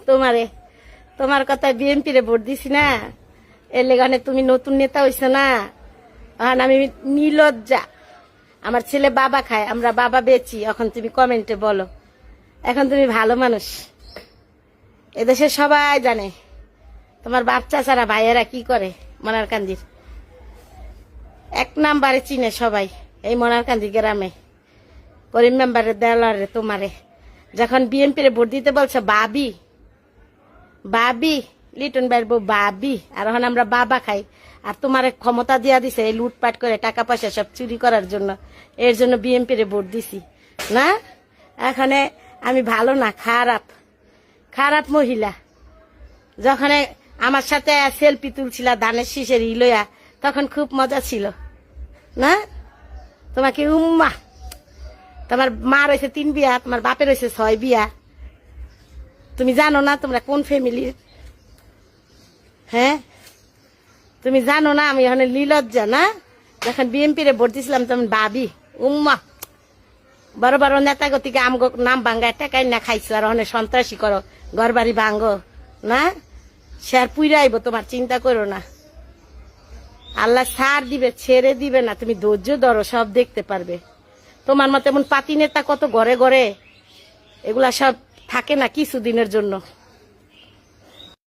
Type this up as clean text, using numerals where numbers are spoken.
তোমারে তোমার কথায় বিএনপি রে ভোট দিছি না, এর লেগানে তুমি নতুন নেতা হইছো না। এখন আমি নিলজ্জা, আমার ছেলে বাবা খায়, আমরা বাবা বেচি। এখন তুমি কমেন্টে বলো, এখন তুমি ভালো মানুষ, এদেশে সবাই জানে তোমার বাচ্চা ছাড়া ভাইয়েরা কি করে। মনারকান্দির এক নাম্বারে চিনে সবাই, এই মনারকান্দি গ্রামে করিম মেম্বারের দেওয়ারে তোমারে যখন বিএনপি রে ভোট দিতে বলছো বাবি বাবি, লিটন ভাইয়ের বউ বাবি, আর এখন আমরা বাবা খাই। আর তোমার ক্ষমতা দিয়া দিছে এই লুটপাট করে টাকা পয়সা সব চুরি করার জন্য, এর জন্য বিএনপি রে ভোট দিছি না। এখানে আমি ভালো না, খারাপ খারাপ মহিলা। যখন আমার সাথে সেলফি তুলছিলা ধানের শীষের ইলয়া, তখন খুব মজা ছিল না। তোমাকে উম্মা, তোমার মা রয়েছে 3 বিয়া, তোমার বাপের রয়েছে 6 বিয়া। তুমি জানো না তোমরা কোন ফ্যামিলির? হ্যাঁ, তুমি জানো না আমি এখানে লীলজ্জা না। যখন বিএনপি রে ভোট দিছিলাম তখন ভাবি উম্মা বড় বড় নেতা গতিকে আম নাম ভাঙ্গায় টাকাই না খাইছো, আর ওখানে সন্ত্রাসী করো, ঘর বাড়ি ভাঙ্গো না। শেয়ার পুইরা আইব, তোমার চিন্তা করো না। আল্লাহ ছাড় দিবে, ছেড়ে দিবে না। তুমি ধৈর্য ধরো, সব দেখতে পারবে। তোমার মতো এমন পাতি নেতা কত ঘরে ঘরে, এগুলা সব থাকে না কিছুদিনের জন্য।